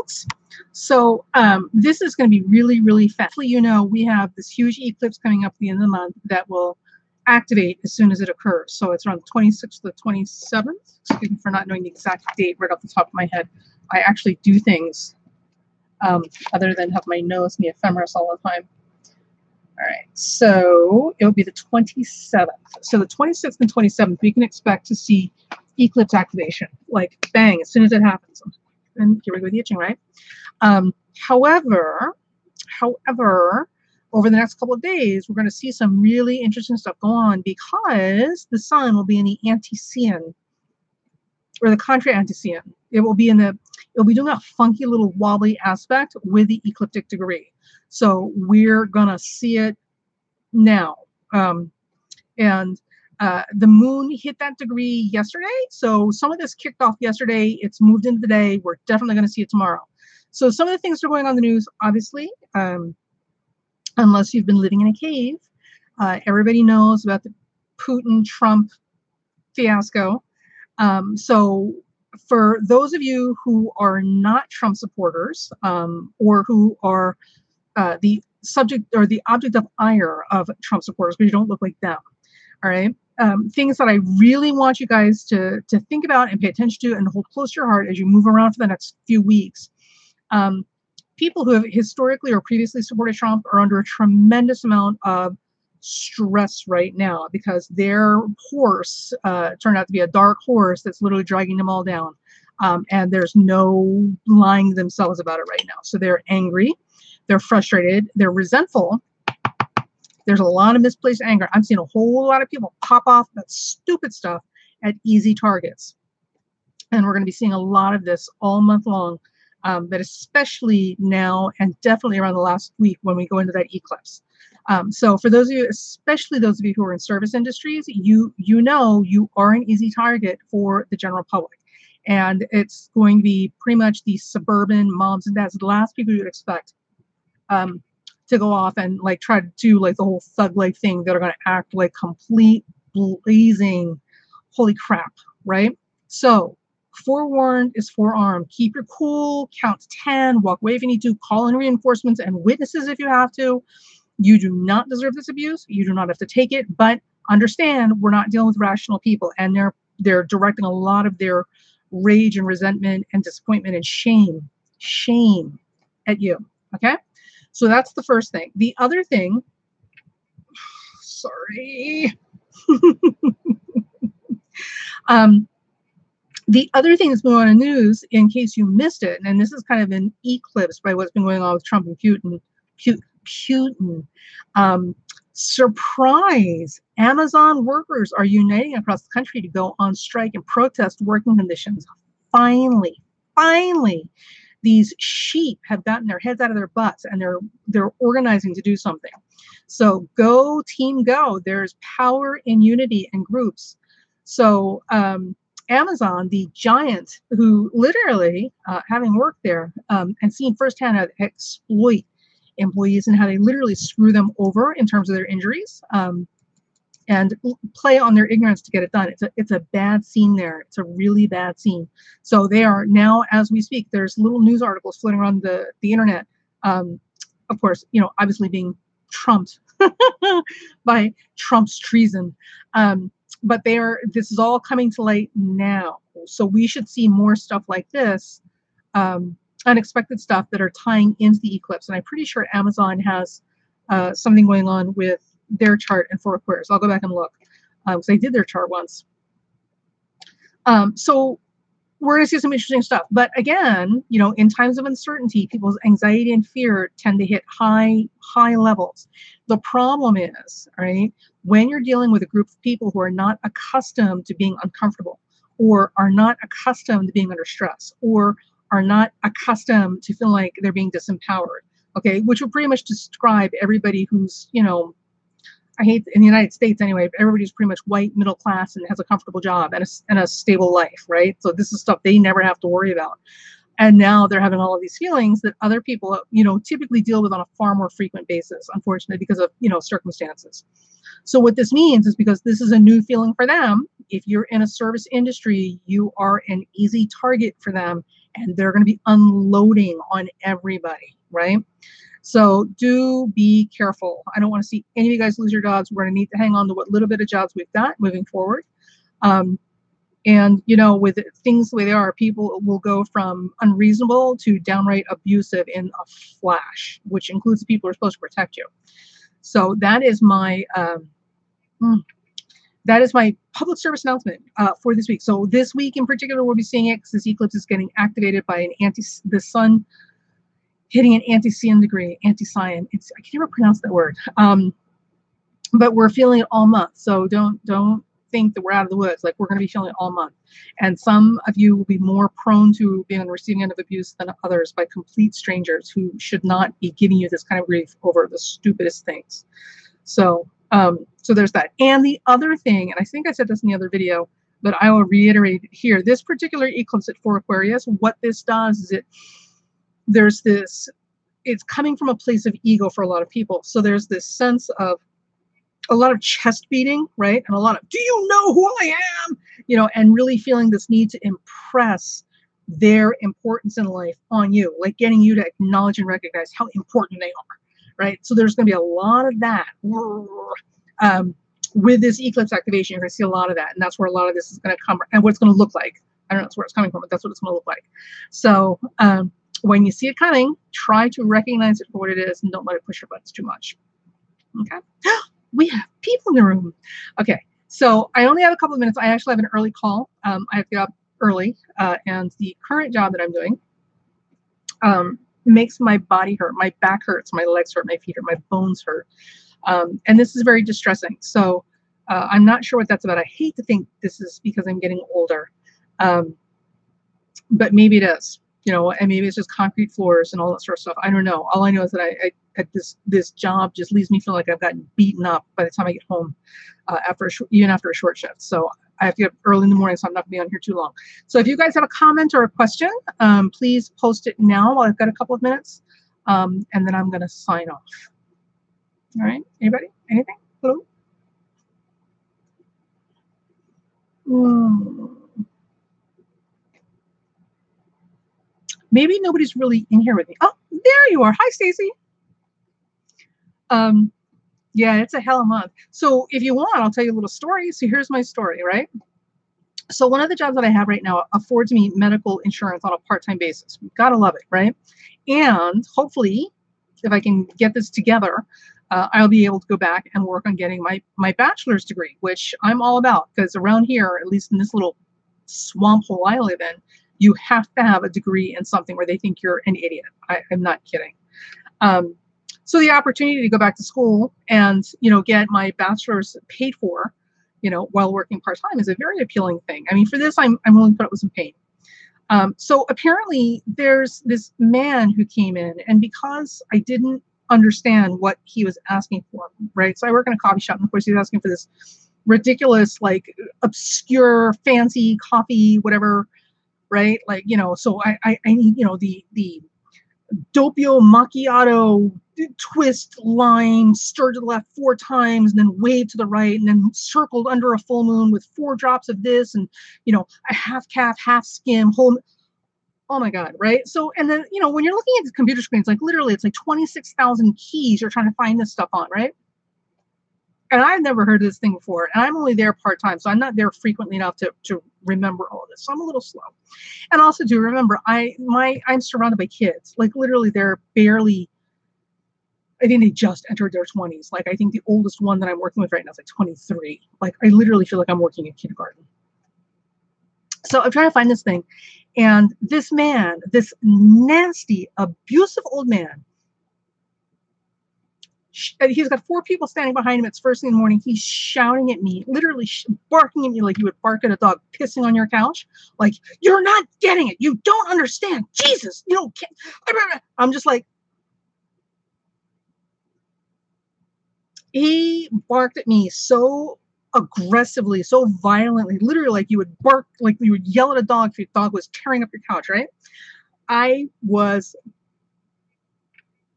thanks. So this is going to be really, really fast. You know, we have this huge eclipse coming up at the end of the month that will activate as soon as it occurs. So it's around the 26th to the 27th. Excuse me for not knowing the exact date right off the top of my head. I actually do things other than have my nose in the ephemeris all the time. All right, so it will be the 27th. So the 26th and 27th, we can expect to see eclipse activation, like bang, as soon as it happens. And here we go with the itching, right? However, over the next couple of days, we're going to see some really interesting stuff go on because the sun will be in the antecedent or the contra-antecedent. It will be doing a funky little wobbly aspect with the ecliptic degree. So we're going to see it now. The moon hit that degree yesterday. So some of this kicked off yesterday. It's moved into the day. We're definitely going to see it tomorrow. So some of the things that are going on in the news, obviously, unless you've been living in a cave, everybody knows about the Putin-Trump fiasco. So for those of you who are not Trump supporters or who are the subject or the object of ire of Trump supporters, but you don't look like them, all right? Things that I really want you guys to think about and pay attention to and hold close to your heart as you move around for the next few weeks. People who have historically or previously supported Trump are under a tremendous amount of stress right now because their horse turned out to be a dark horse that's literally dragging them all down. And there's no lying to themselves about it right now. So they're angry, they're frustrated, they're resentful. There's a lot of misplaced anger. I'm seeing a whole lot of people pop off that stupid stuff at easy targets. And we're going to be seeing a lot of this all month long, but especially now and definitely around the last week when we go into that eclipse. So for those of you, especially those of you who are in service industries, you know you are an easy target for the general public. And it's going to be pretty much the suburban moms and dads, the last people you would expect to go off and like try to do like the whole thug-like thing that are going to act like complete blazing holy crap, right? So forewarned is forearmed. Keep your cool, count to 10, walk away if you need to, call in reinforcements and witnesses if you have to. You do not deserve this abuse. You do not have to take it, but understand we're not dealing with rational people, and they're directing a lot of their rage and resentment and disappointment and shame at you. Okay? So that's the first thing. The other thing, sorry. The other thing that's going on in the news, in case you missed it, and this is kind of an eclipse by what's been going on with Trump and Putin. Surprise! Amazon workers are uniting across the country to go on strike and protest working conditions. Finally, these sheep have gotten their heads out of their butts and they're organizing to do something. So go team go. There's power in unity and groups. So Amazon, the giant who literally, having worked there and seen firsthand how they exploit employees and how they literally screw them over in terms of their injuries and play on their ignorance to get it done. It's a bad scene there. It's a really bad scene. So they are now, as we speak, there's little news articles floating around the internet. Of course, you know, obviously being trumped by Trump's treason. But this is all coming to light now. So we should see more stuff like this, unexpected stuff that are tying into the eclipse. And I'm pretty sure Amazon has something going on with their chart and 4 Aquarius. I'll go back and look because I did their chart once. So we're going to see some interesting stuff. But again, you know, in times of uncertainty, people's anxiety and fear tend to hit high levels. The problem is, right, when you're dealing with a group of people who are not accustomed to being uncomfortable or are not accustomed to being under stress or are not accustomed to feeling like they're being disempowered, okay, which would pretty much describe everybody who's, you know, I hate in the United States anyway, but everybody's pretty much white, middle class, and has a comfortable job and a stable life, right? So this is stuff they never have to worry about. And now they're having all of these feelings that other people, you know, typically deal with on a far more frequent basis, unfortunately, because of, you know, circumstances. So what this means is because this is a new feeling for them, if you're in a service industry, you are an easy target for them. and they're going to be unloading on everybody, right? So do be careful. I don't want to see any of you guys lose your jobs. We're going to need to hang on to what little bit of jobs we've got moving forward. And, you know, with things the way they are, people will go from unreasonable to downright abusive in a flash, which includes the people who are supposed to protect you. So that is my public service announcement for this week. So this week in particular, we'll be seeing it because this eclipse is getting activated by the sun hitting an anti-cyan degree, anti-cyan. I can never pronounce that word. But we're feeling it all month. So don't think that we're out of the woods. Like, we're going to be feeling it all month. And some of you will be more prone to being on the receiving end of abuse than others by complete strangers who should not be giving you this kind of grief over the stupidest things. So, so there's that. And the other thing, and I think I said this in the other video, but I will reiterate it here. This particular eclipse at 4 Aquarius, what this does is it's coming from a place of ego for a lot of people. So there's this sense of a lot of chest beating, right? And a lot of, do you know who I am? You know, and really feeling this need to impress their importance in life on you, like getting you to acknowledge and recognize how important they are, right? So there's going to be a lot of that. With this eclipse activation, you're going to see a lot of that. And that's where a lot of this is going to come, and what it's going to look like. I don't know that's where it's coming from, but that's what it's going to look like. So when you see it coming, try to recognize it for what it is and don't let it push your buttons too much. Okay. We have people in the room. Okay, so I only have a couple of minutes. I actually have an early call. I have to get up early, and the current job that I'm doing makes my body hurt. My back hurts, my legs hurt, my feet hurt, my bones hurt. And this is very distressing. So I'm not sure what that's about. I hate to think this is because I'm getting older, but maybe it is. You know, and maybe it's just concrete floors and all that sort of stuff. I don't know. All I know is that this job just leaves me feeling like I've gotten beaten up by the time I get home, even after a short shift. So I have to get up early in the morning, so I'm not going to be on here too long. So if you guys have a comment or a question, please post it now while I've got a couple of minutes, and then I'm going to sign off. All right. Anybody? Anything? Hello? Maybe nobody's really in here with me. Oh, there you are. Hi, Stacy. Yeah, it's a hell of a month. So if you want, I'll tell you a little story. So here's my story, right? So one of the jobs that I have right now affords me medical insurance on a part-time basis. We've got to love it, right? And hopefully, if I can get this together, I'll be able to go back and work on getting my bachelor's degree, which I'm all about, because around here, at least in this little swamp hole I live in, you have to have a degree in something where they think you're an idiot. I'm not kidding. So the opportunity to go back to school and, you know, get my bachelor's paid for, you know, while working part-time is a very appealing thing. I mean, for this, I'm willing to put up with some pain. So apparently there's this man who came in, and because I didn't understand what he was asking for, right? So I work in a coffee shop, and of course he's asking for this ridiculous, like, obscure, fancy coffee, whatever, right? Like, you know, so I need, you know, the doppio macchiato twist line, stir to the left 4 times, and then wave to the right, and then circled under a full moon with 4 drops of this, and, you know, a half calf, half skim, whole. Oh my God, right? So, and then, you know, when you're looking at the computer screens, like literally it's like 26,000 keys you're trying to find this stuff on, right? And I've never heard of this thing before, and I'm only there part-time, so I'm not there frequently enough to remember all of this. So I'm a little slow. And also do remember, I'm surrounded by kids. Like literally they're barely, I think they just entered their 20s. Like I think the oldest one that I'm working with right now is like 23. Like I literally feel like I'm working in kindergarten. So I'm trying to find this thing. And this man, this nasty, abusive old man, he's got 4 people standing behind him. It's first thing in the morning. He's shouting at me, literally barking at me like you would bark at a dog pissing on your couch. Like, you're not getting it. You don't understand. Jesus, you know, I'm just like, he barked at me so aggressively, so violently, literally like you would bark, like you would yell at a dog if your dog was tearing up your couch, right? I was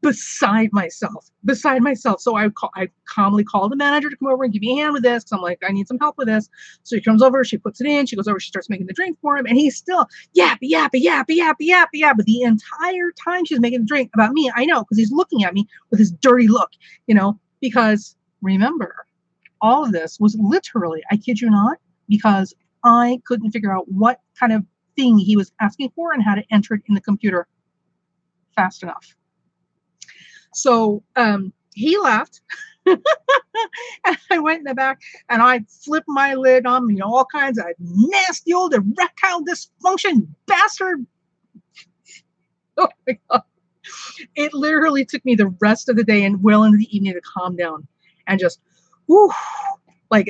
beside myself. So I calmly call the manager to come over and give me a hand with this. Cause I'm like, I need some help with this. So he comes over, she puts it in, she goes over, she starts making the drink for him. And he's still yappy. But the entire time she's making the drink about me, I know, because he's looking at me with his dirty look, because remember, all of this was literally, I kid you not, because I couldn't figure out what kind of thing he was asking for and how to enter it in the computer fast enough. So he left. And I went in the back and I flipped my lid on, all kinds of nasty old erectile dysfunction bastard. Oh my God. It literally took me the rest of the day and well into the evening to calm down and just,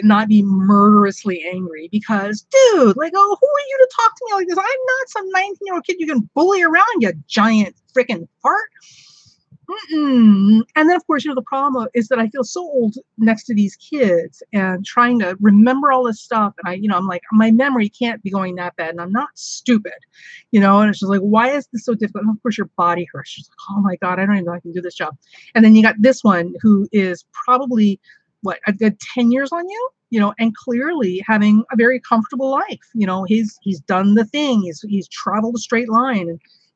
not be murderously angry because, dude, who are you to talk to me like this? I'm not some 19-year-old kid you can bully around, you giant freaking fart. And then, of course, the problem is that I feel so old next to these kids and trying to remember all this stuff. And I'm like, my memory can't be going that bad. And I'm not stupid, and it's just like, why is this so difficult? And of course, your body hurts. She's like, oh my God, I don't even know I can do this job. And then you got this one who is probably a good 10 years on you, and clearly having a very comfortable life. He's done the thing. He's traveled a straight line.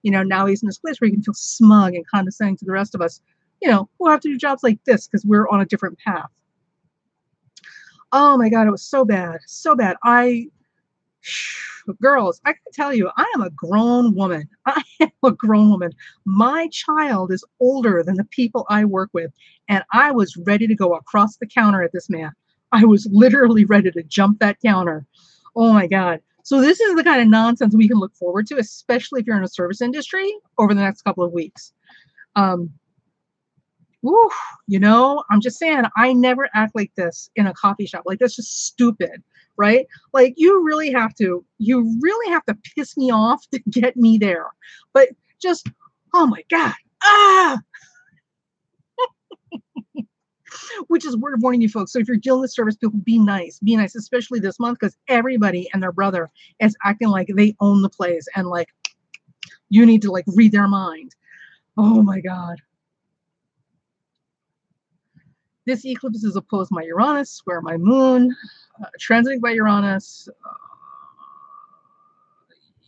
And now he's in this place where he can feel smug and condescending to the rest of us, who have to do jobs like this because we're on a different path. Oh my God, it was so bad. So bad. Girls, I can tell you, I am a grown woman. My child is older than the people I work with. And I was ready to go across the counter at this man. I was literally ready to jump that counter. Oh my God. So this is the kind of nonsense we can look forward to, especially if you're in a service industry over the next couple of weeks. I'm just saying, I never act like this in a coffee shop. That's just stupid, right? You really have to piss me off to get me there. But just, oh my God. Which is word of warning you folks. So if you're dealing with service people, be nice, especially this month, because everybody and their brother is acting like they own the place and you need to read their mind. Oh my God. This eclipse is opposed by Uranus, square my moon, transiting by Uranus.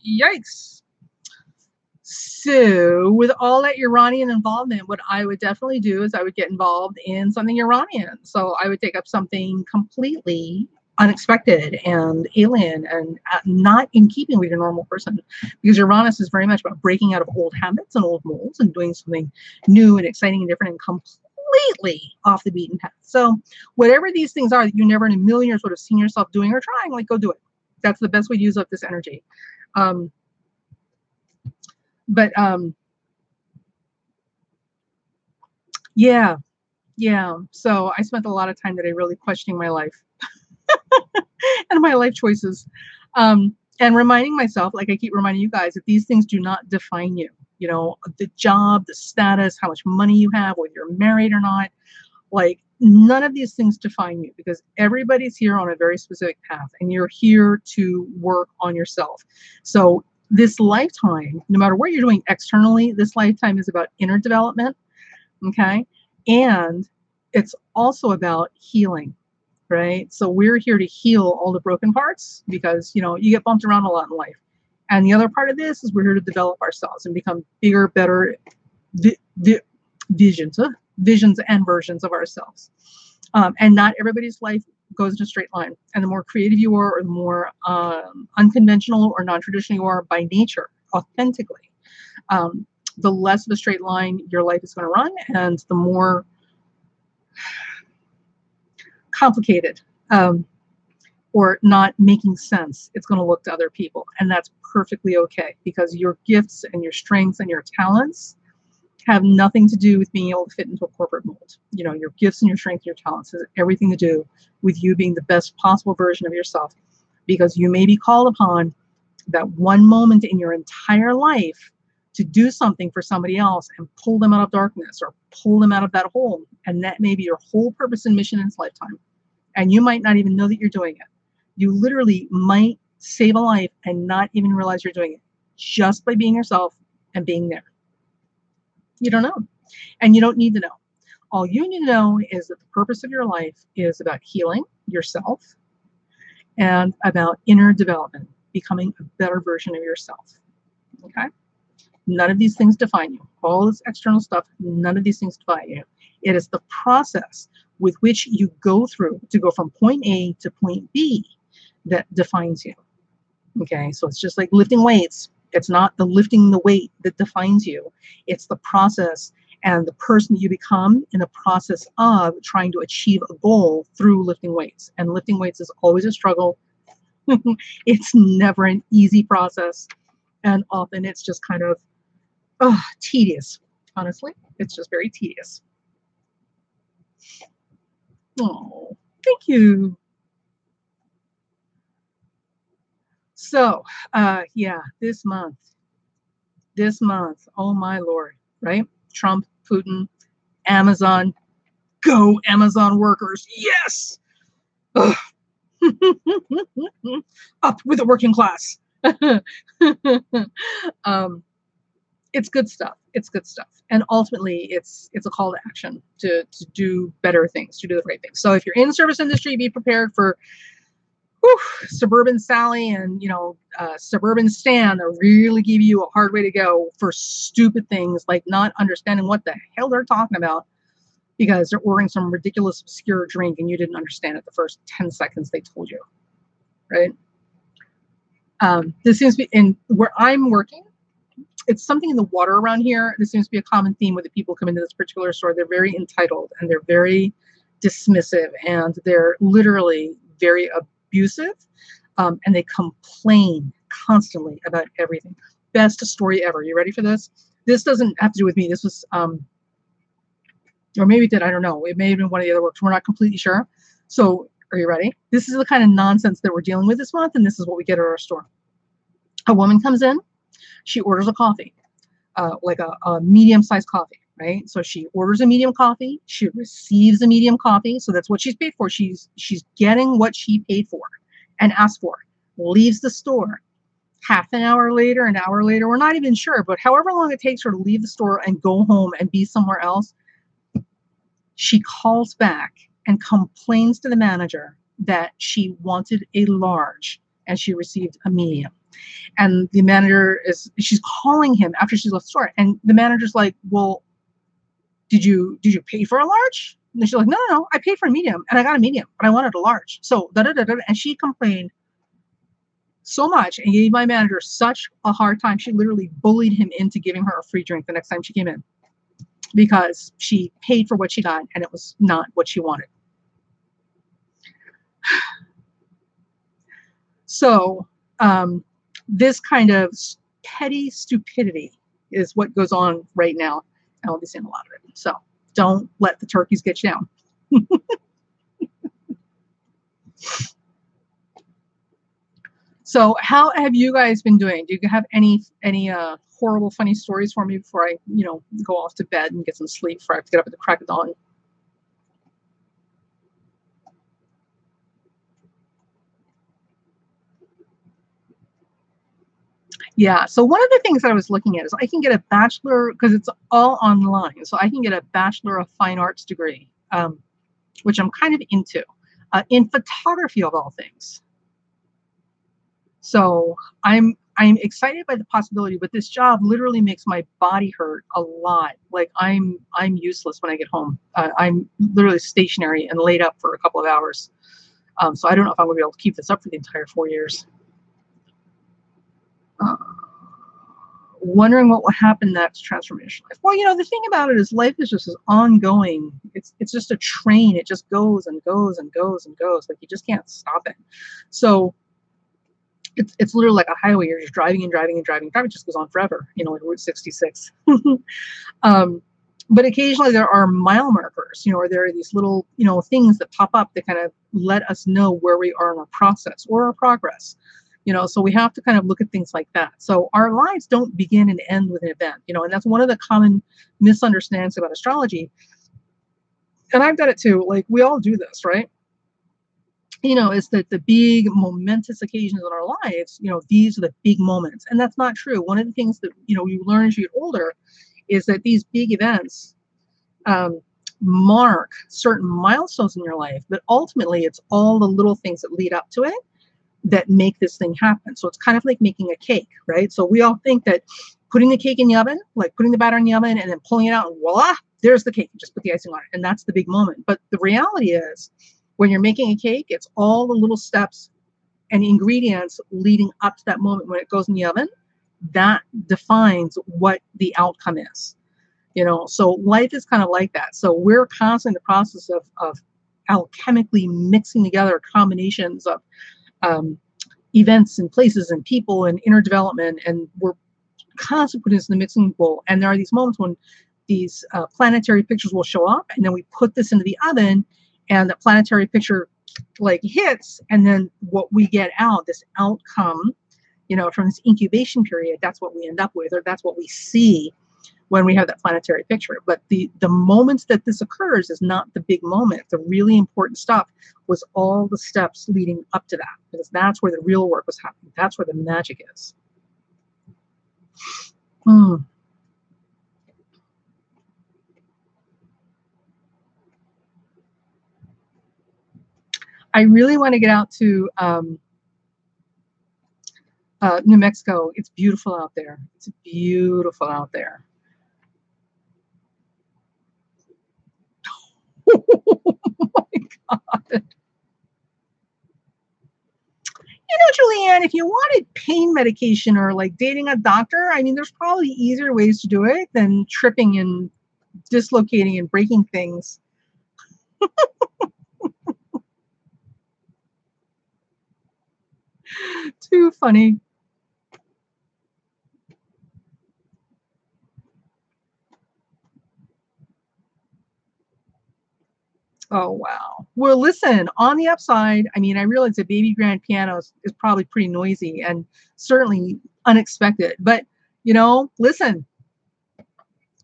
Yikes. So with all that Uranian involvement, what I would definitely do is I would get involved in something Uranian. So I would take up something completely unexpected and alien and not in keeping with your normal person, because Uranus is very much about breaking out of old habits and old molds and doing something new and exciting and different and completely off the beaten path. So whatever these things are that you never in a million years would have seen yourself doing or trying, go do it. That's the best way to use up this energy. Yeah. So I spent a lot of time today really questioning my life and my life choices, and reminding myself, like I keep reminding you guys, that these things do not define you. The job, the status, how much money you have, whether you're married or not, none of these things define you, because everybody's here on a very specific path and you're here to work on yourself. So this lifetime, no matter what you're doing externally, this lifetime is about inner development. Okay. And it's also about healing, right? So we're here to heal all the broken parts because, you get bumped around a lot in life. And the other part of this is we're here to develop ourselves and become bigger, better visions and versions of ourselves. And not everybody's life goes in a straight line. And the more creative you are, or the more unconventional or non-traditional you are by nature, authentically, the less of a straight line your life is going to run, and the more complicated or not making sense it's going to look to other people. And that's perfectly okay, because your gifts and your strengths and your talents have nothing to do with being able to fit into a corporate mold. Your gifts and your strengths and your talents has everything to do with you being the best possible version of yourself, because you may be called upon that one moment in your entire life to do something for somebody else and pull them out of darkness or pull them out of that hole. And that may be your whole purpose and mission in this lifetime. And you might not even know that you're doing it. You literally might save a life and not even realize you're doing it just by being yourself and being there. You don't know. And you don't need to know. All you need to know is that the purpose of your life is about healing yourself and about inner development, becoming a better version of yourself. Okay? None of these things define you. All this external stuff, none of these things define you. It is the process with which you go through to go from point A to point B that defines you. Okay, so it's just like lifting weights. It's not the lifting the weight that defines you. It's the process and the person you become in the process of trying to achieve a goal through lifting weights. And lifting weights is always a struggle. It's never an easy process. And often it's just kind of tedious. Honestly, it's just very tedious. Oh, thank you. So, yeah, this month, oh my Lord, right? Trump, Putin, Amazon, go Amazon workers, yes! Ugh. Up with the working class. It's good stuff. It's good stuff. And ultimately, it's a call to action to do better things, to do the right things. So if you're in the service industry, be prepared for Suburban Sally and, Suburban Stan that really give you a hard way to go for stupid things like not understanding what the hell they're talking about because they're ordering some ridiculous obscure drink and you didn't understand it the first 10 seconds they told you, right? This seems to be in where I'm working. It's something in the water around here. This seems to be a common theme with the people who come into this particular store. They're very entitled and they're very dismissive and they're literally very abusive, and they complain constantly about everything. Best story ever. You ready for this? This doesn't have to do with me. This was, or maybe it did. I don't know. It may have been one of the other works. We're not completely sure. So are you ready? This is the kind of nonsense that we're dealing with this month, and this is what we get at our store. A woman comes in. She orders a coffee, like a medium-sized coffee, right? So she orders a medium coffee. She receives a medium coffee. So that's what she's paid for. She's getting what she paid for and asked for. Leaves the store. Half an hour later, an hour later, we're not even sure, but however long it takes her to leave the store and go home and be somewhere else, she calls back and complains to the manager that she wanted a large and she received a medium. And the manager she's calling him after she's left the store. And the manager's like, well, did you pay for a large? And she's like, no, I paid for a medium and I got a medium, but I wanted a large. So, and she complained so much and gave my manager such a hard time. She literally bullied him into giving her a free drink the next time she came in because she paid for what she got and it was not what she wanted. So, this kind of petty stupidity is what goes on right now. And I'll be seeing a lot of it. So don't let the turkeys get you down. So how have you guys been doing? Do you have any horrible, funny stories for me before I, go off to bed and get some sleep before I have to get up at the crack of dawn? Yeah, so one of the things that I was looking at is I can get a bachelor, because it's all online, so I can get a Bachelor of Fine Arts degree, which I'm kind of into, in photography of all things. So I'm excited by the possibility, but this job literally makes my body hurt a lot. Like I'm useless when I get home. I'm literally stationary and laid up for a couple of hours. So I don't know if I'm going to be able to keep this up for the entire 4 years. Wondering what will happen next. Transformation life. Well, the thing about it is life is just ongoing. It's just a train. It just goes and goes and goes and goes. Like you just can't stop it. So it's literally like a highway. You're just driving and driving and driving. It just goes on forever. Like Route 66. But occasionally there are mile markers. Or there are these little things that pop up that kind of let us know where we are in our process or our progress. So we have to kind of look at things like that. So our lives don't begin and end with an event, and that's one of the common misunderstandings about astrology. And I've done it too. Like we all do this, right? Is that the big momentous occasions in our lives, these are the big moments. And that's not true. One of the things that, you learn as you get older is that these big events um, mark certain milestones in your life, but ultimately it's all the little things that lead up to it that make this thing happen. So it's kind of like making a cake, right? So we all think that putting the cake in the oven, like putting the batter in the oven and then pulling it out and voila, there's the cake. You just put the icing on it. And that's the big moment. But the reality is when you're making a cake, it's all the little steps and ingredients leading up to that moment when it goes in the oven that defines what the outcome is. So life is kind of like that. So we're constantly in the process of alchemically mixing together combinations of events and places and people and inner development, and we're constantly putting this in the mixing bowl. And there are these moments when these planetary pictures will show up, and then we put this into the oven, and the planetary picture like hits, and then what we get out, this outcome, from this incubation period, that's what we end up with, or that's what we see when we have that planetary picture. But the moments that this occurs is not the big moment. The really important stuff was all the steps leading up to that, because that's where the real work was happening. That's where the magic is. I really want to get out to New Mexico. It's beautiful out there. It's beautiful out there. Oh my God. Julianne, if you wanted pain medication or like dating a doctor, I mean, there's probably easier ways to do it than tripping and dislocating and breaking things. Too funny. Oh, wow. Well, listen, on the upside, I mean, I realize a baby grand piano is probably pretty noisy and certainly unexpected. But, listen,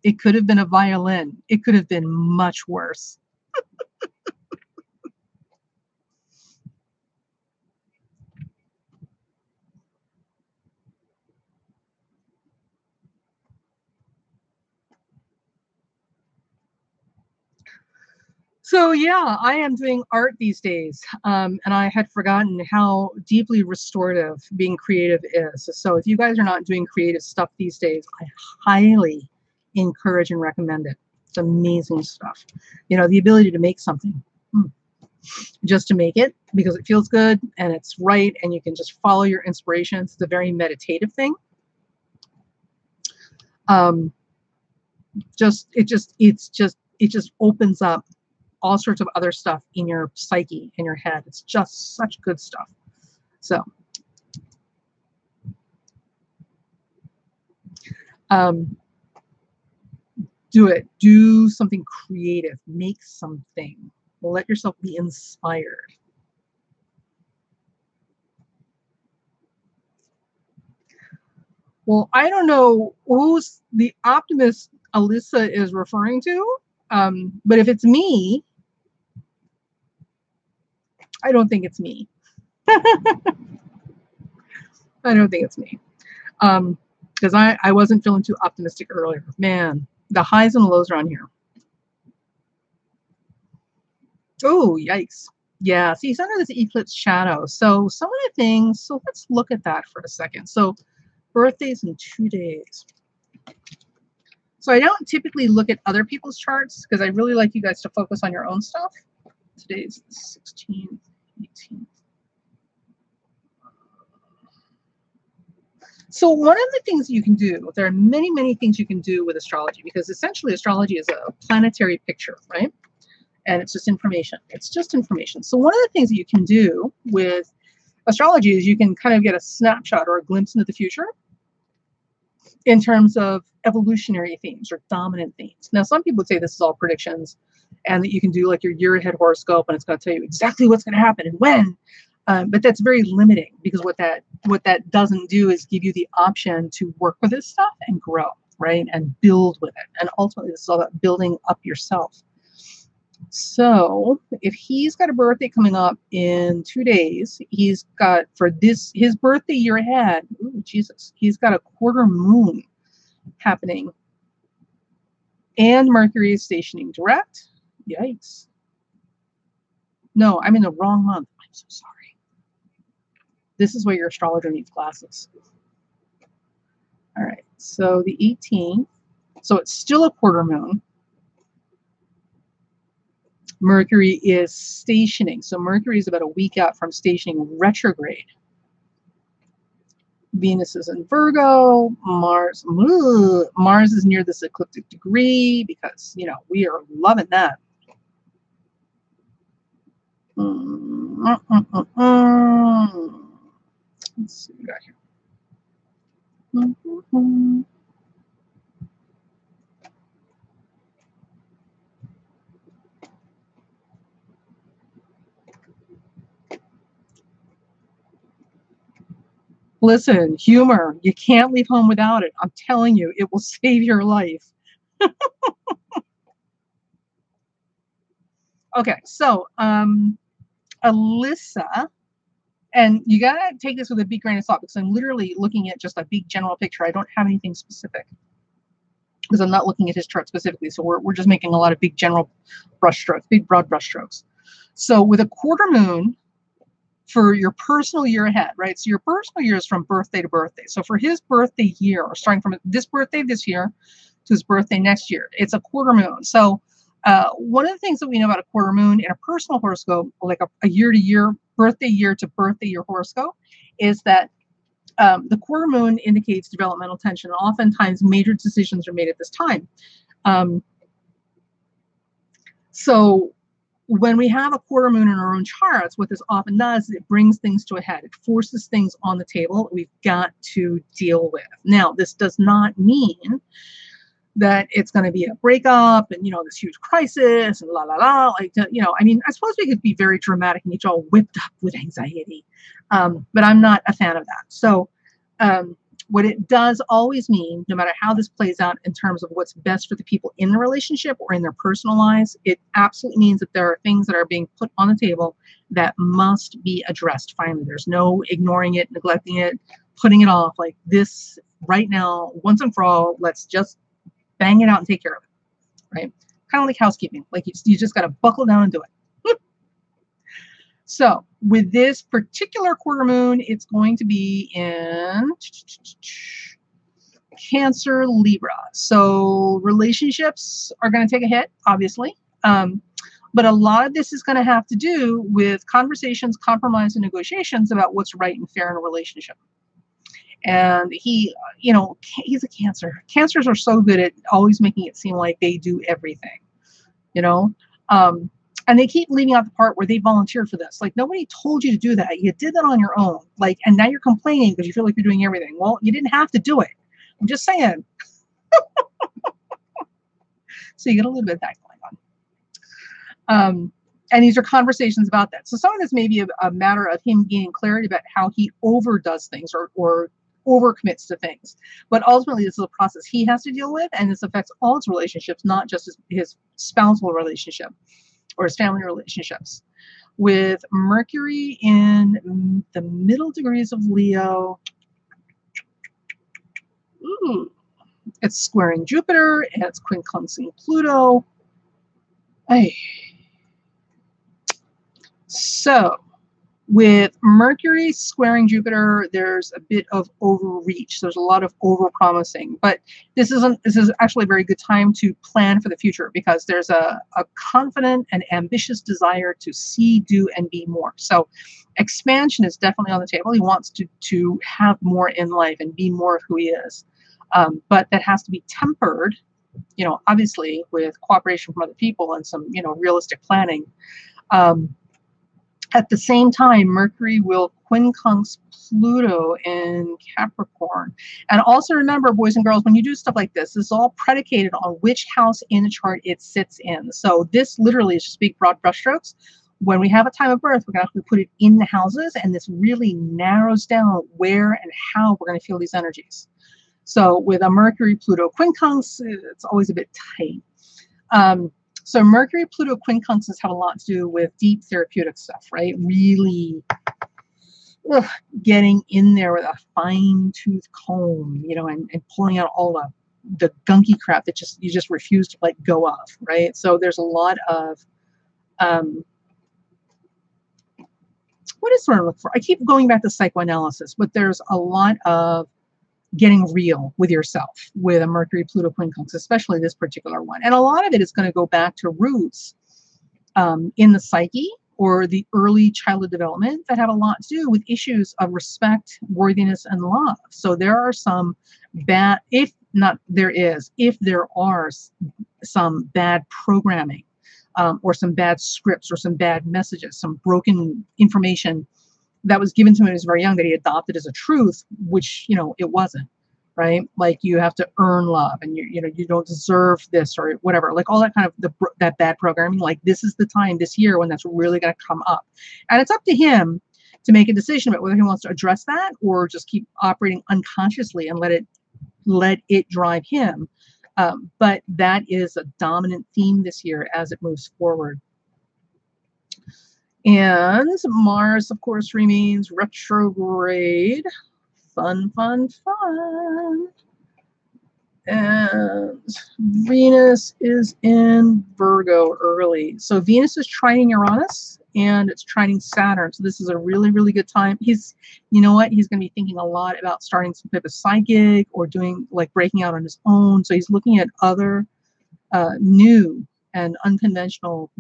it could have been a violin. It could have been much worse. So yeah, I am doing art these days, and I had forgotten how deeply restorative being creative is. So if you guys are not doing creative stuff these days, I highly encourage and recommend it. It's amazing stuff. The ability to make something, just to make it because it feels good and it's right, and you can just follow your inspirations. It's a very meditative thing. It just opens up all sorts of other stuff in your psyche, in your head. It's just such good stuff. So, do it. Do something creative. Make something. Let yourself be inspired. Well, I don't know who's the optimist Alyssa is referring to, but if it's me, I don't think it's me. I don't think it's me. Because I wasn't feeling too optimistic earlier. Man, the highs and lows are on here. Oh, yikes. Yeah, see, it's under this eclipse shadow. So some of the things, so let's look at that for a second. So birthdays in 2 days. So I don't typically look at other people's charts because I really like you guys to focus on your own stuff. Today's the 16th, 18th. So one of the things you can do, there are many, many things you can do with astrology, because essentially astrology is a planetary picture, right? And it's just information. It's just information. So one of the things that you can do with astrology is you can kind of get a snapshot or a glimpse into the future in terms of evolutionary themes or dominant themes. Now, some people would say this is all predictions and that you can do like your year ahead horoscope and it's going to tell you exactly what's going to happen and when. But that's very limiting, because what that doesn't do is give you the option to work with this stuff and grow, right? And build with it. And ultimately, this is all about building up yourself. So if he's got a birthday coming up in 2 days, he's got his birthday year ahead, ooh, Jesus, he's got a quarter moon happening And Mercury is stationing direct. Yikes. No, I'm in the wrong month. I'm so sorry. This is where your astrologer needs glasses. All right, so the 18th. So it's still a quarter moon. Mercury is stationing. So Mercury is about a week out from stationing retrograde. Venus is in Virgo. Mars is near this ecliptic degree because, you know, we are loving that. Let's see what we got here. Listen, humor. You can't leave home without it. I'm telling you, it will save your life. Okay, so Alyssa, and you gotta take this with a big grain of salt because I'm literally looking at just a big general picture. I don't have anything specific because I'm not looking at his chart specifically. So we're just making a lot of big general brushstrokes, big broad brushstrokes. So with a quarter moon for your personal year ahead, right? So your personal year is from birthday to birthday. So for his birthday year, or starting from this birthday this year to his birthday next year, it's a quarter moon. So one of the things that we know about a quarter moon in a personal horoscope, like a year-to-year, birthday year to birthday year horoscope, is that the quarter moon indicates developmental tension. Oftentimes, major decisions are made at this time. So when we have a quarter moon in our own charts, what this often does is it brings things to a head. It forces things on the table that we've got to deal with. Now, this does not mean that it's going to be a breakup and, you know, this huge crisis and la la la. Like, you know, I mean, I suppose we could be very dramatic and get you all whipped up with anxiety, but I'm not a fan of that. So what it does always mean, no matter how this plays out in terms of what's best for the people in the relationship or in their personal lives, it absolutely means that there are things that are being put on the table that must be addressed finally. There's no ignoring it, neglecting it, putting it off. Like this right now, once and for all, let's just bang it out and take care of it, right? Kind of like housekeeping. Like you just got to buckle down and do it. So with this particular quarter moon, it's going to be in Cancer, Libra. So relationships are going to take a hit, obviously. But a lot of this is going to have to do with conversations, compromise, and negotiations about what's right and fair in a relationship. And he, you know, he's a Cancer. Cancers are so good at always making it seem like they do everything, you know? And they keep leaving out the part where they volunteered for this. Like, nobody told you to do that. You did that on your own. Like, and now you're complaining because you feel like you're doing everything. Well, you didn't have to do it. I'm just saying. So you get a little bit of that going on. And these are conversations about that. So some of this may be a matter of him gaining clarity about how he overdoes things or overcommits to things. But ultimately, this is a process he has to deal with, and this affects all his relationships, not just his spousal relationship or his family relationships. With Mercury in the middle degrees of Leo, it's squaring Jupiter, and it's quincunxing Pluto. Ay. So with Mercury squaring Jupiter, there's a bit of overreach. There's a lot of overpromising, but this is actually a very good time to plan for the future because there's a confident and ambitious desire to see, do, and be more. So expansion is definitely on the table. He wants to have more in life and be more of who he is. But that has to be tempered, you know, obviously with cooperation from other people and some, you know, realistic planning. At the same time, Mercury will quincunx Pluto in Capricorn. And also remember, boys and girls, when you do stuff like this is all predicated on which house in the chart it sits in. So this literally is just big broad brushstrokes. When we have a time of birth, we're going to have to put it in the houses, and this really narrows down where and how we're going to feel these energies. So with a Mercury-Pluto quincunx, it's always a bit tight. So Mercury, Pluto, quincunxes have a lot to do with deep therapeutic stuff, right? Really getting in there with a fine-tooth comb, you know, and pulling out all the gunky crap that you just refuse to let go of, right? So there's a lot of what is what I'm looking for? I keep going back to psychoanalysis, but there's a lot of getting real with yourself with a Mercury Pluto quincunx, especially this particular one. And a lot of it is going to go back to roots in the psyche or the early childhood development that have a lot to do with issues of respect, worthiness, and love. So there are some bad, if there are some bad programming, or some bad scripts or some bad messages, some broken information that was given to him when he was very young that he adopted as a truth, which, it wasn't, right? Like you have to earn love and you don't deserve this or whatever, like all that kind of that bad programming, like this is the time this year when that's really going to come up. And it's up to him to make a decision about whether he wants to address that or just keep operating unconsciously and let it drive him. But that is a dominant theme this year as it moves forward. And Mars, of course, remains retrograde. Fun, fun, fun. And Venus is in Virgo early. So Venus is trining Uranus and it's trining Saturn. So this is a really, really good time. He's going to be thinking a lot about starting some type of psychic or doing like breaking out on his own. So he's looking at other new and unconventional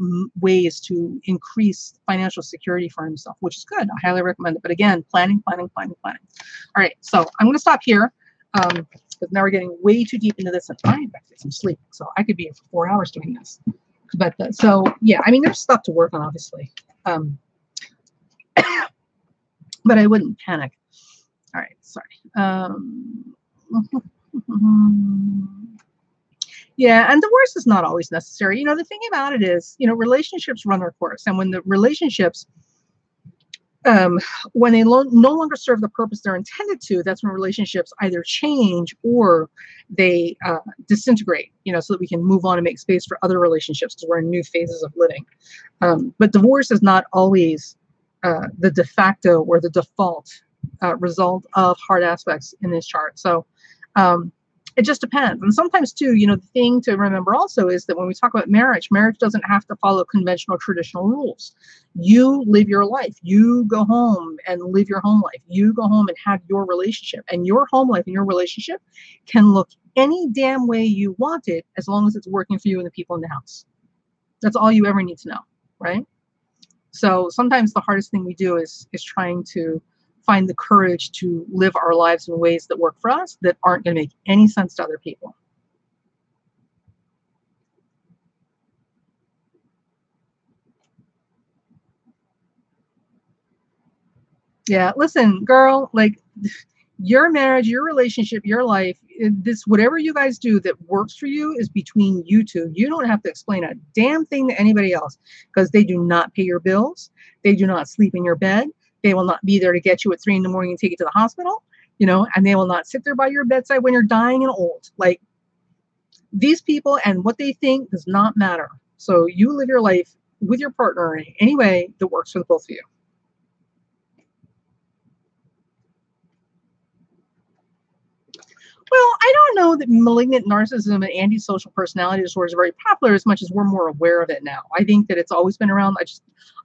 ways to increase financial security for himself, which is good. I highly recommend it. But again, planning. All right, so I'm going to stop here because now we're getting way too deep into this, and I'm back to get some sleep. So I could be here for 4 hours doing this. But so yeah, I mean, there's stuff to work on, obviously, but I wouldn't panic. All right, sorry. Yeah, and divorce is not always necessary. The thing about it is, relationships run their course. And when the relationships, when they no longer serve the purpose they're intended to, that's when relationships either change or they disintegrate, so that we can move on and make space for other relationships because we're in new phases of living. But divorce is not always the de facto or the default result of hard aspects in this chart. So, it just depends. And sometimes too, the thing to remember also is that when we talk about marriage doesn't have to follow conventional traditional rules. You live your life. You go home and live your home life. You go home and have your relationship, and your home life and your relationship can look any damn way you want it as long as it's working for you and the people in the house. That's all you ever need to know, right? So sometimes the hardest thing we do is trying to find the courage to live our lives in ways that work for us that aren't going to make any sense to other people. Yeah, listen, girl, like your marriage, your relationship, your life, this, whatever you guys do that works for you is between you two. You don't have to explain a damn thing to anybody else because they do not pay your bills. They do not sleep in your bed. They will not be there to get you at 3 a.m. and take you to the hospital, and they will not sit there by your bedside when you're dying and old. Like, these people and what they think does not matter. So you live your life with your partner in any way that works for the both of you. Well, I don't know that malignant narcissism and antisocial personality disorders are very popular as much as we're more aware of it now. I think that it's always been around.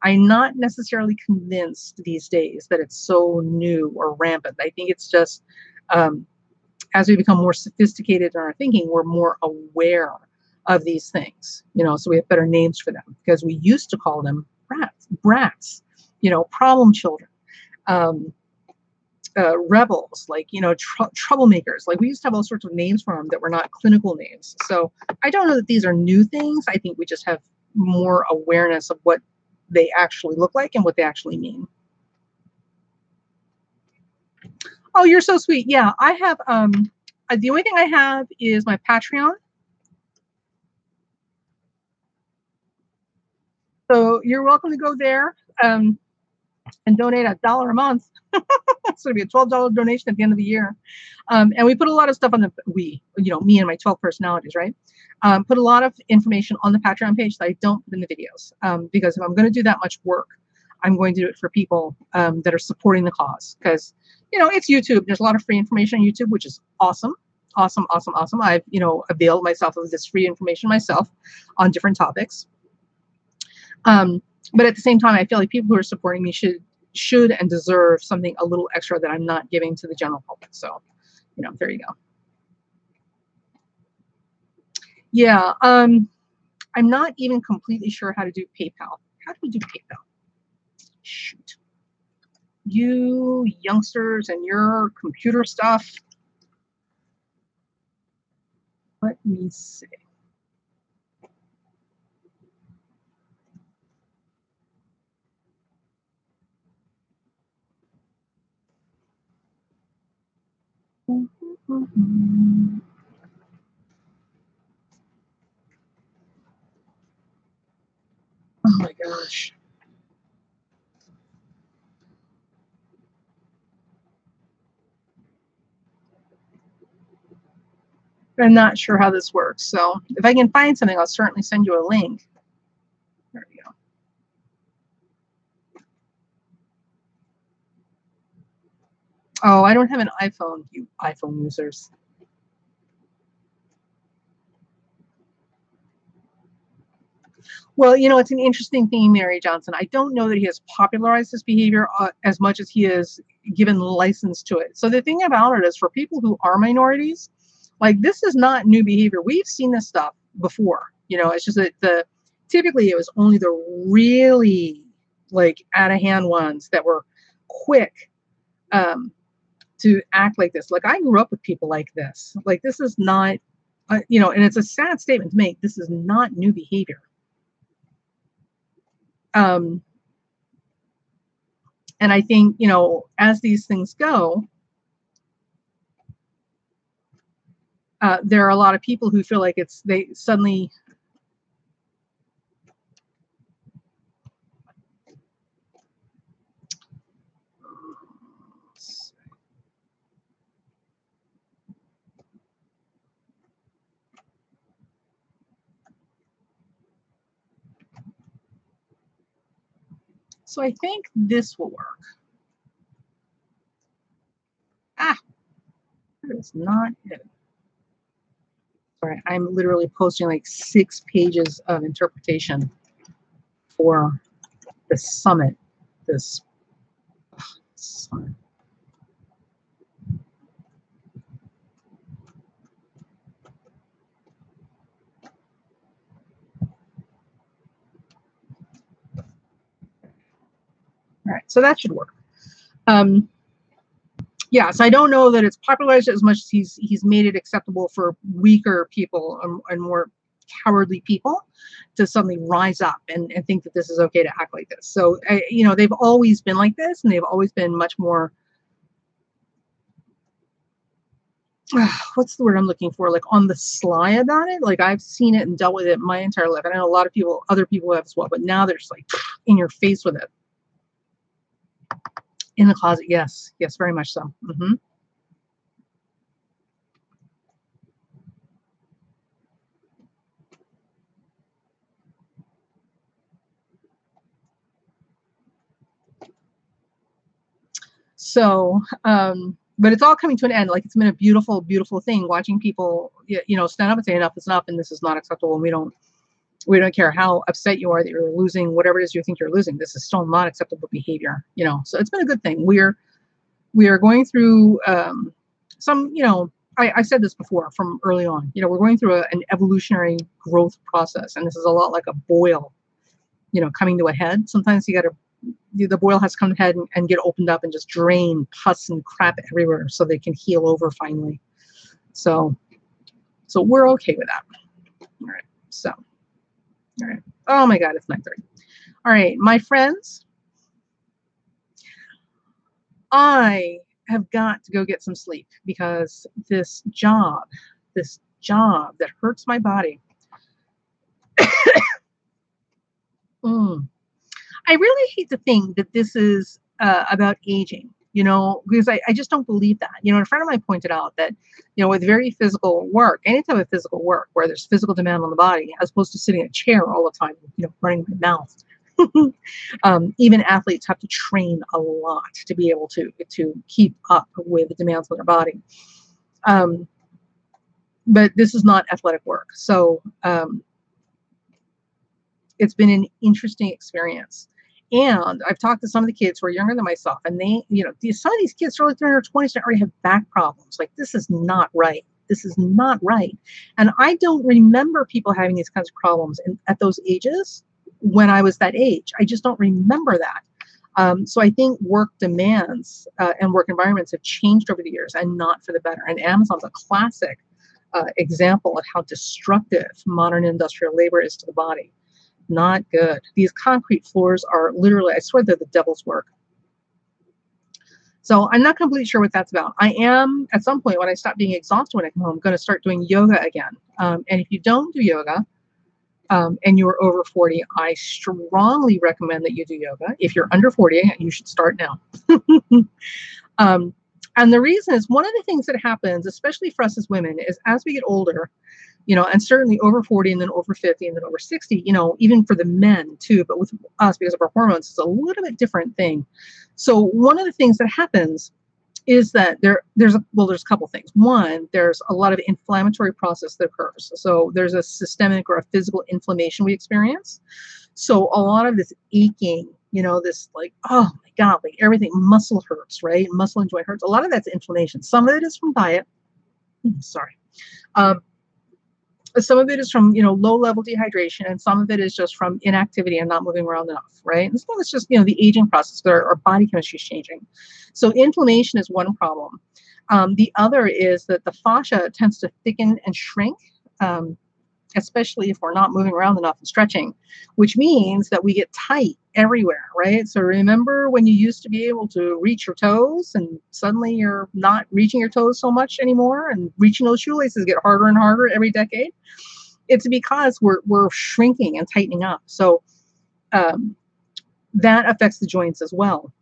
I'm not necessarily convinced these days that it's so new or rampant. I think it's just as we become more sophisticated in our thinking, we're more aware of these things, so we have better names for them because we used to call them brats, problem children. Rebels, like, troublemakers. Like, we used to have all sorts of names for them that were not clinical names. So I don't know that these are new things. I think we just have more awareness of what they actually look like and what they actually mean. Oh, you're so sweet. Yeah, I have, the only thing I have is my Patreon. So you're welcome to go there and donate $1 a month. It's going to be a $12 donation at the end of the year. And we put a lot of stuff on me and my 12 personalities, right? Put a lot of information on the Patreon page that I don't put in the videos. Because if I'm going to do that much work, I'm going to do it for people that are supporting the cause. Because, it's YouTube. There's a lot of free information on YouTube, which is awesome. awesome, awesome, awesome. I've, availed myself of this free information myself on different topics. But at the same time, I feel like people who are supporting me should and deserve something a little extra that I'm not giving to the general public. So, there you go. Yeah. I'm not even completely sure how to do PayPal. How do we do PayPal? Shoot. You youngsters and your computer stuff. Let me see. Oh my gosh. I'm not sure how this works. So if I can find something, I'll certainly send you a link. There we go. Oh, I don't have an iPhone, you iPhone users. Well, it's an interesting thing, Mary Johnson. I don't know that he has popularized this behavior as much as he has given license to it. So the thing about it is, for people who are minorities, like, this is not new behavior. We've seen this stuff before. It's just that typically it was only the really like out of hand ones that were quick to act like this. Like, I grew up with people like this. Like, this is not, and it's a sad statement to make. This is not new behavior. And I think, as these things go, there are a lot of people who feel like they suddenly, so I think this will work. That is not it. Sorry, I'm literally posting like 6 pages of interpretation for the summit. This summit. All right, so that should work. Yeah, so I don't know that it's popularized as much as he's made it acceptable for weaker people and more cowardly people to suddenly rise up and think that this is okay to act like this. So, they've always been like this, and they've always been much more, what's the word I'm looking for? Like, on the sly about it. Like, I've seen it and dealt with it my entire life. And I know a lot of people, other people have as well, but now they're just like in your face with it. In the closet, yes, very much so. Mm-hmm. So, but it's all coming to an end. Like, it's been a beautiful, beautiful thing watching people, stand up and say enough is enough, and this is not acceptable. And we don't care how upset you are that you're losing whatever it is you think you're losing. This is still not acceptable behavior. So it's been a good thing. We are going through some. I said this before from early on. We're going through an evolutionary growth process, and this is a lot like a boil. Coming to a head. Sometimes the boil has to come to head and get opened up and just drain pus and crap everywhere so they can heal over finally. So we're okay with that. All right. So, all right. Oh my God, it's 9:30. All right, my friends, I have got to go get some sleep because this job that hurts my body. I really hate to think that this is about aging, because I just don't believe that. A friend of mine pointed out that, with very physical work, any type of physical work where there's physical demand on the body, as opposed to sitting in a chair all the time, running my mouth. Even athletes have to train a lot to be able to keep up with the demands on their body. but this is not athletic work. So it's been an interesting experience. And I've talked to some of the kids who are younger than myself, and they, some of these kids are like in their 20s that already have back problems. Like, this is not right. This is not right. And I don't remember people having these kinds of problems at those ages when I was that age. I just don't remember that. So I think work demands and work environments have changed over the years, and not for the better. And Amazon's a classic example of how destructive modern industrial labor is to the body. Not good. These concrete floors are literally, I swear, they're the devil's work. So I'm not completely sure what that's about. I am, at some point when I stop being exhausted when I come home, going to start doing yoga again. And if you don't do yoga and you're over 40, I strongly recommend that you do yoga. If you're under 40, you should start now. And the reason is, one of the things that happens, especially for us as women, is as we get older, and certainly over 40 and then over 50 and then over 60, even for the men too, but with us, because of our hormones, it's a little bit different thing. So one of the things that happens is that there's a couple things. One, there's a lot of inflammatory process that occurs. So there's a systemic or a physical inflammation we experience. So a lot of this aching, this like, oh my God, like everything, muscle hurts, right? Muscle and joint hurts. A lot of that's inflammation. Some of it is from diet. Sorry. Some of it is from, low level dehydration, and some of it is just from inactivity and not moving around enough, right? And some of it's just, the aging process, our body chemistry is changing. So inflammation is one problem. The other is that the fascia tends to thicken and shrink, especially if we're not moving around enough and stretching, which means that we get tight everywhere, right? So remember when you used to be able to reach your toes, and suddenly you're not reaching your toes so much anymore, and reaching those shoelaces get harder and harder every decade? It's because we're shrinking and tightening up. So that affects the joints as well.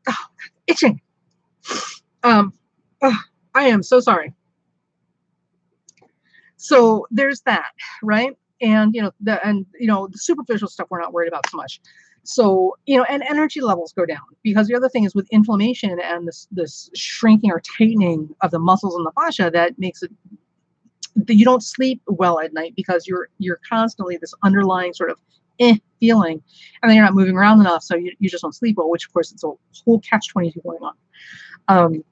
Oh, itching. I am so sorry. So there's that, right? And the superficial stuff we're not worried about so much. So and energy levels go down, because the other thing is, with inflammation and this shrinking or tightening of the muscles in the fascia, that makes it that you don't sleep well at night, because you're constantly this underlying sort of feeling, and then you're not moving around enough, so you just don't sleep well, which of course it's a whole catch-22 going on.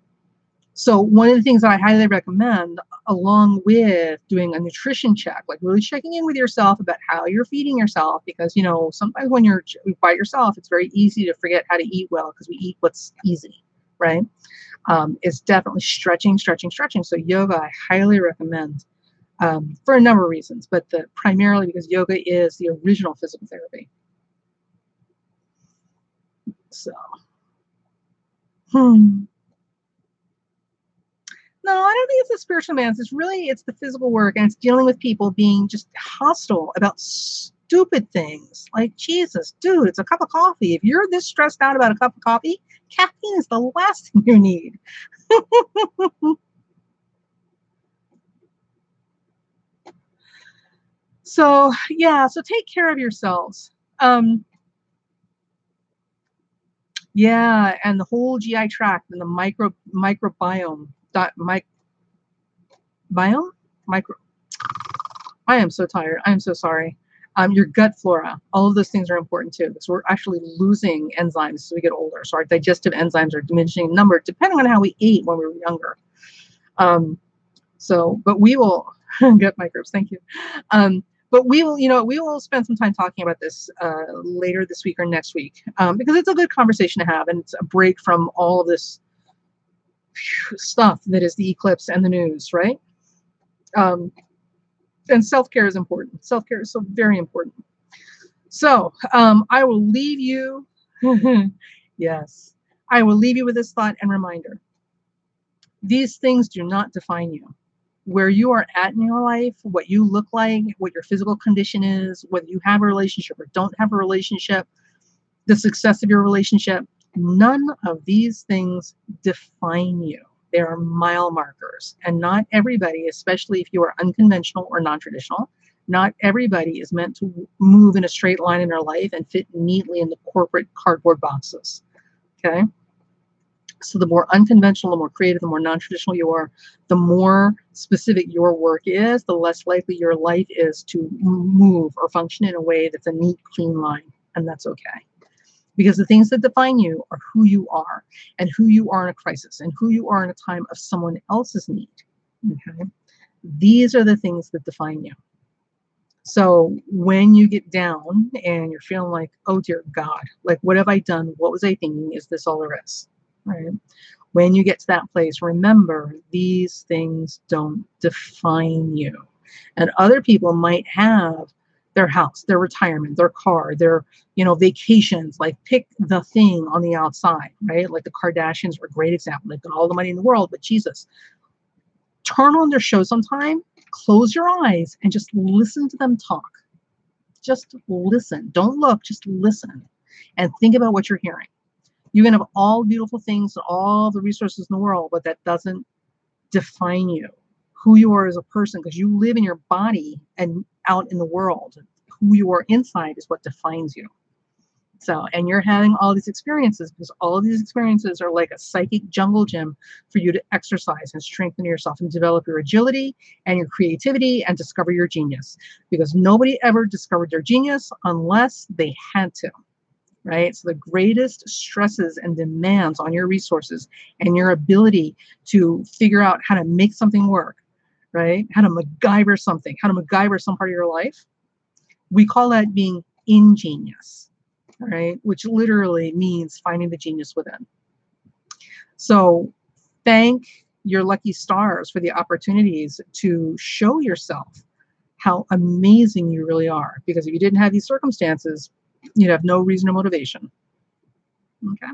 So one of the things that I highly recommend, along with doing a nutrition check, like really checking in with yourself about how you're feeding yourself, because sometimes when you're by yourself, it's very easy to forget how to eat well, because we eat what's easy, right? It's definitely stretching. So yoga, I highly recommend. For a number of reasons, but primarily because yoga is the original physical therapy. So, no, I don't think it's the spiritual demands. It's the physical work, and it's dealing with people being just hostile about stupid things. Like, Jesus, dude, it's a cup of coffee. If you're this stressed out about a cup of coffee, caffeine is the last thing you need. So take care of yourselves. Yeah, and the whole GI tract and the microbiome. I am so tired. I'm so sorry. Your gut flora. All of those things are important too, because we're actually losing enzymes as we get older. So our digestive enzymes are diminishing in number, depending on how we ate when we were younger. But we will gut microbes. Thank you. But we will spend some time talking about this later this week or next week, because it's a good conversation to have, and it's a break from all of this stuff that is the eclipse and the news, right? And self-care is important. Self-care is so very important. So I will leave you. Yes, I will leave you with this thought and reminder. These things do not define you. Where you are at in your life, what you look like, what your physical condition is, whether you have a relationship or don't have a relationship, the success of your relationship, none of these things define you. They are mile markers. And not everybody, especially if you are unconventional or non-traditional, not everybody is meant to move in a straight line in their life and fit neatly in the corporate cardboard boxes. Okay? So the more unconventional, the more creative, the more non-traditional you are, the more specific your work is, the less likely your life is to move or function in a way that's a neat, clean line. And that's okay. Because the things that define you are who you are, and who you are in a crisis, and who you are in a time of someone else's need. Okay? These are the things that define you. So when you get down and you're feeling like, oh dear God, like what have I done? What was I thinking? Is this all there is? Right? When you get to that place, remember these things don't define you. And other people might have their house, their retirement, their car, their, vacations, like pick the thing on the outside, right? Like the Kardashians are a great example. They've got all the money in the world, but Jesus, turn on their show sometime, close your eyes and just listen to them talk. Just listen. Don't look, just listen and think about what you're hearing. You can have all beautiful things and all the resources in the world, but that doesn't define you, who you are as a person, because you live in your body and out in the world. Who you are inside is what defines you. So, and you're having all these experiences because all of these experiences are like a psychic jungle gym for you to exercise and strengthen yourself and develop your agility and your creativity and discover your genius, because nobody ever discovered their genius unless they had to. Right? So the greatest stresses and demands on your resources and your ability to figure out how to make something work, right? How to MacGyver something, how to MacGyver some part of your life. We call that being ingenious, right? Which literally means finding the genius within. So thank your lucky stars for the opportunities to show yourself how amazing you really are. Because if you didn't have these circumstances, you'd have no reason or motivation. Okay.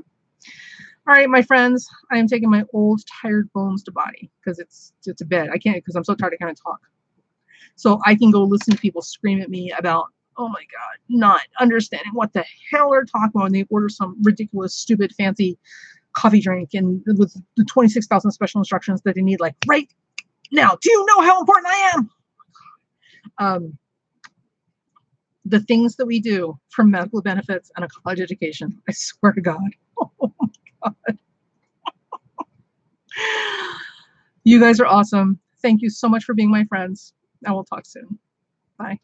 All right, my friends, I am taking my old tired bones to body because it's to bed. I can't, because I'm so tired I can't talk. So I can go listen to people scream at me about, oh my God, not understanding what the hell they're talking about when they order some ridiculous, stupid, fancy coffee drink and with the 26,000 special instructions that they need, like right now. Do you know how important I am? The things that we do for medical benefits and a college education, I swear to God. Oh my God. You guys are awesome. Thank you so much for being my friends. I will talk soon. Bye.